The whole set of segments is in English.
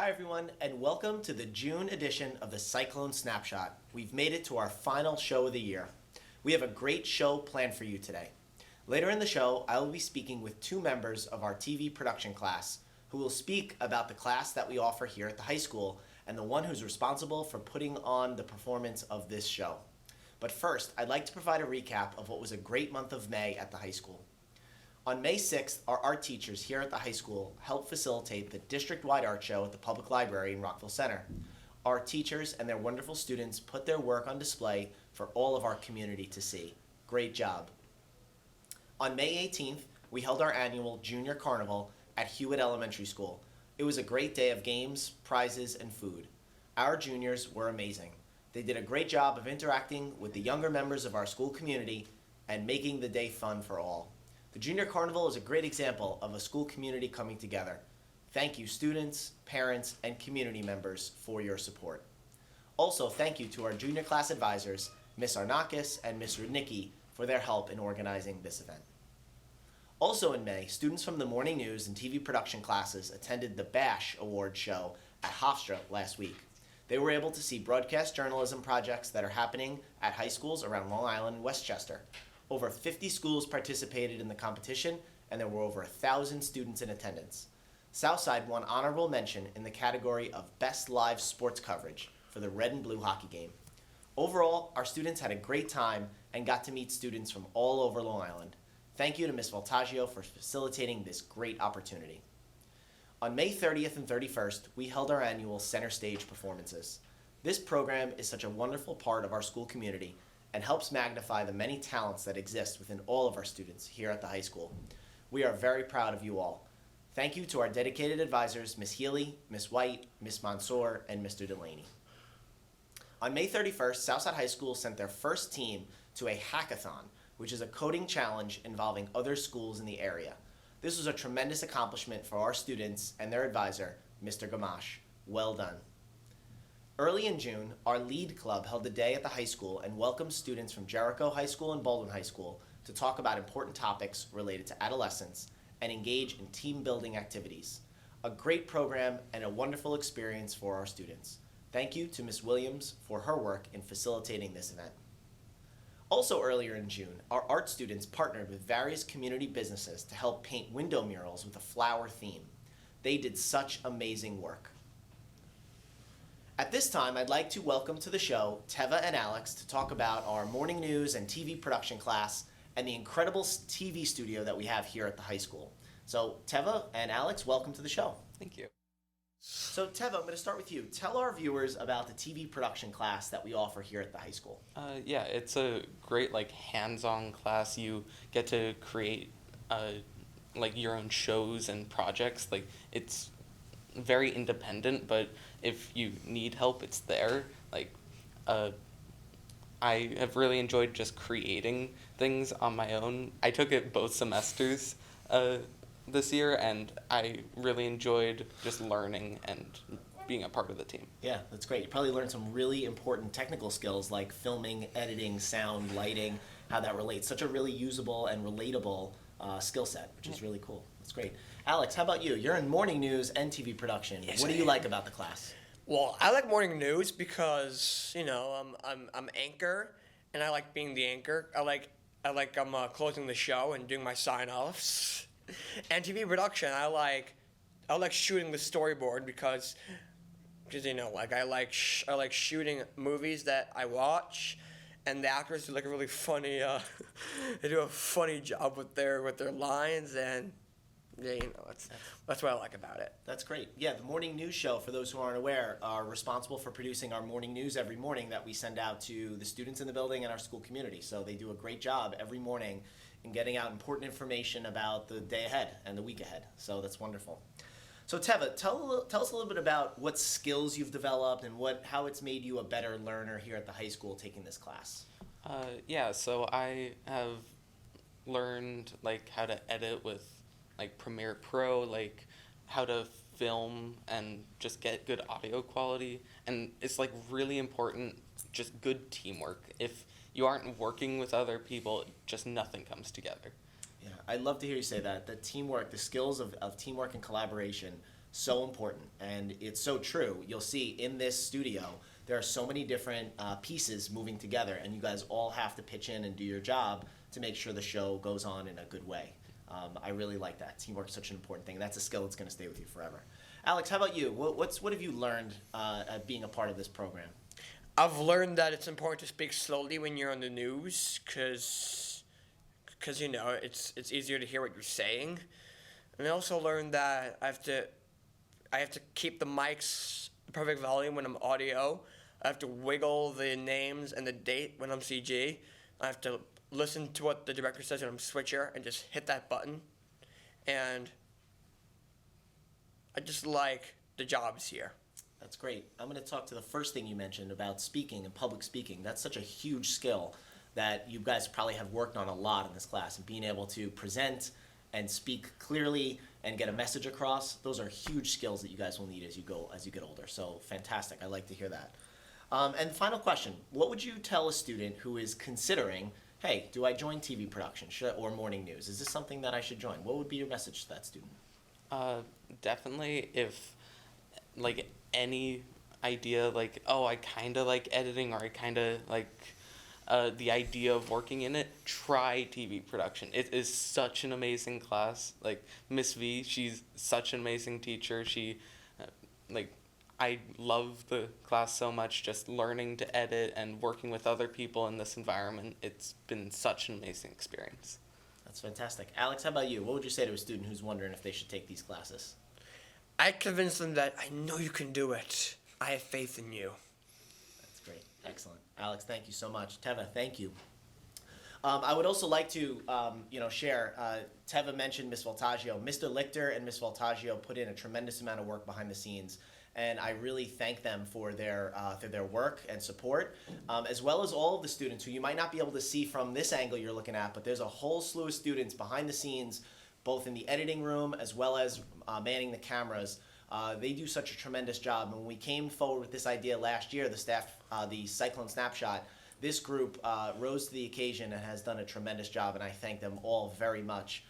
Hi everyone, and welcome to the June edition of the Cyclone Snapshot. We've made it to our final show of the year. We have a great show planned for you today. Later in the show, I will be speaking with two members of our TV production class who will speak about the class that we offer here at the high school and the one who's responsible for putting on the performance of this show. But first, I'd like to provide a recap of what was a great month of May at the high school. On May 6th, our art teachers here at the high school helped facilitate the district-wide art show at the public library in Rockville Center. Our teachers and their wonderful students put their work on display for all of our community to see. Great job. On May 18th, we held our annual Junior Carnival at Hewitt Elementary School. It was a great day of games, prizes, and food. Our juniors were amazing. They did a great job of interacting with the younger members of our school community and making the day fun for all. The Junior Carnival is a great example of a school community coming together. Thank you, students, parents, and community members for your support. Also, thank you to our junior class advisors, Ms. Arnakis and Ms. Rudnicki, for their help in organizing this event. Also in May, students from the morning news and TV production classes attended the BASH Award show at Hofstra last week. They were able to see broadcast journalism projects that are happening at high schools around Long Island and Westchester. Over 50 schools participated in the competition, and there were over 1,000 students in attendance. Southside won honorable mention in the category of Best Live Sports Coverage for the Red and Blue hockey game. Overall, our students had a great time and got to meet students from all over Long Island. Thank you to Ms. Voltaggio for facilitating this great opportunity. On May 30th and 31st, we held our annual Center Stage performances. This program is such a wonderful part of our school community and helps magnify the many talents that exist within all of our students here at the high school. We are very proud of you all. Thank you to our dedicated advisors, Ms. Healy, Ms. White, Ms. Mansour, and Mr. Delaney. On May 31st, Southside High School sent their first team to a hackathon, which is a coding challenge involving other schools in the area. This was a tremendous accomplishment for our students and their advisor, Mr. Gamache. Well done. Early in June, our LEAD Club held a day at the high school and welcomed students from Jericho High School and Baldwin High School to talk about important topics related to adolescence and engage in team-building activities. A great program and a wonderful experience for our students. Thank you to Ms. Williams for her work in facilitating this event. Also earlier in June, our art students partnered with various community businesses to help paint window murals with a flower theme. They did such amazing work. At this time, I'd like to welcome to the show Teva and Alex to talk about our morning news and TV production class and the incredible TV studio that we have here at the high school. So Teva and Alex, welcome to the show. Thank you. So Teva, I'm going to start with you. Tell our viewers about the TV production class that we offer here at the high school. Yeah, it's a great hands-on class. You get to create your own shows and projects. It's very independent, but if you need help, it's there. I have really enjoyed just creating things on my own. I took it both semesters this year, and I really enjoyed just learning and being a part of the team. Yeah, that's great. You probably learned some really important technical skills like filming, editing, sound, lighting, how that relates. Such a really usable and relatable skill set, which is really cool. That's great. Alex, how about you? You're in morning news and TV production. Yes, what do you like about the class? Well, I like morning news because I'm anchor, and I like being the anchor. I'm closing the show and doing my sign-offs. And TV production, I like shooting the storyboard because I like shooting movies that I watch, and the actors do a really funny they do a funny job with their lines, and that's what I like about it. That's great. Yeah, the morning news show, for those who aren't aware, are responsible for producing our morning news every morning that we send out to the students in the building and our school community. So they do a great job every morning in getting out important information about the day ahead and the week ahead. So that's wonderful. So Teva, tell us a little bit about what skills you've developed and how it's made you a better learner here at the high school taking this class. So I have learned how to edit with Premiere Pro, how to film and just get good audio quality, and it's really important, just good teamwork. If you aren't working with other people, just nothing comes together. Yeah, I'd love to hear you say that. The teamwork, the skills of teamwork and collaboration So important, and it's so true. You'll see in this studio, there are so many different pieces moving together, and you guys all have to pitch in and do your job to make sure the show goes on in a good way. I really like that. Teamwork is such an important thing. That's a skill that's going to stay with you forever. Alex, how about you? What have you learned at being a part of this program? I've learned that it's important to speak slowly when you're on the news, because you know it's easier to hear what you're saying. And I also learned that I have to keep the mics perfect volume when I'm audio. I have to wiggle the names and the date when I'm CG. I have to listen to what the director says when I'm switcher and just hit that button. And I just like the jobs here. That's great. I'm going to talk to the first thing you mentioned about speaking and public speaking. That's such a huge skill that you guys probably have worked on a lot in this class, and being able to present and speak clearly and get a message across. Those are huge skills that you guys will need as you get older. So fantastic. I like to hear that. And final question, what would you tell a student who is considering, hey, do I join TV production or morning news? Is this something that I should join? What would be your message to that student? Definitely, if like any idea, like, oh, I kind of like editing, or I kind of like the idea of working in it, try TV production. It is such an amazing class. Like Miss V, she's such an amazing teacher. She I love the class so much, just learning to edit and working with other people in this environment. It's been such an amazing experience. That's fantastic. Alex, how about you? What would you say to a student who's wondering if they should take these classes? I convince them that I know you can do it. I have faith in you. That's great. Excellent. Alex, thank you so much. Teva, thank you. I would also like to, share. Teva mentioned Miss Voltaggio. Mr. Lichter and Miss Voltaggio put in a tremendous amount of work behind the scenes, and I really thank them for their work and support, as well as all of the students who you might not be able to see from this angle you're looking at, but there's a whole slew of students behind the scenes, both in the editing room as well as manning the cameras. They do such a tremendous job. And when we came forward with this idea last year, the Cyclone Snapshot, this group rose to the occasion and has done a tremendous job, and I thank them all very much.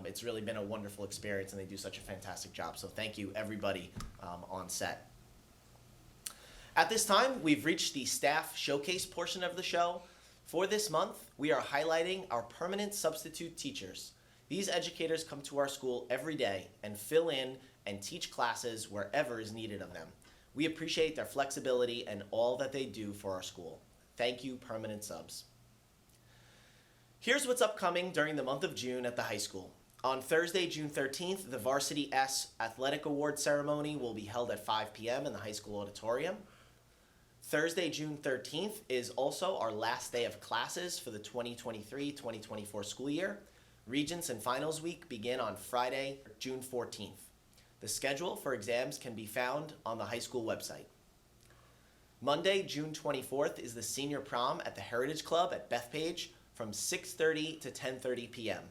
It's really been a wonderful experience, and they do such a fantastic job. So thank you, everybody on set. At this time, we've reached the staff showcase portion of the show. For this month, we are highlighting our permanent substitute teachers. These educators come to our school every day and fill in and teach classes wherever is needed of them. We appreciate their flexibility and all that they do for our school. Thank you, permanent subs. Here's what's upcoming during the month of June at the high school. On Thursday, June 13th, the Varsity S Athletic Award Ceremony will be held at 5 p.m. in the high school auditorium. Thursday, June 13th is also our last day of classes for the 2023-2024 school year. Regents and Finals Week begin on Friday, June 14th. The schedule for exams can be found on the high school website. Monday, June 24th is the Senior Prom at the Heritage Club at Bethpage from 6:30 to 10:30 p.m.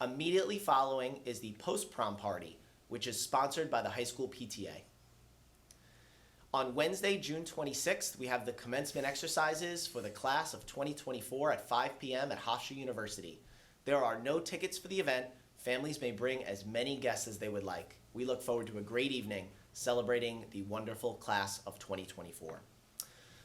Immediately following is the Post-Prom Party, which is sponsored by the high school PTA. On Wednesday, June 26th, we have the commencement exercises for the class of 2024 at 5 p.m. at Hofstra University. There are no tickets for the event. Families may bring as many guests as they would like. We look forward to a great evening celebrating the wonderful class of 2024.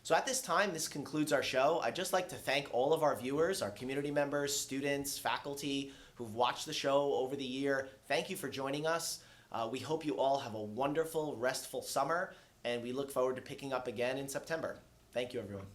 So at this time, this concludes our show. I'd just like to thank all of our viewers, our community members, students, faculty who've watched the show over the year. Thank you for joining us. We hope you all have a wonderful, restful summer, and we look forward to picking up again in September. Thank you, everyone.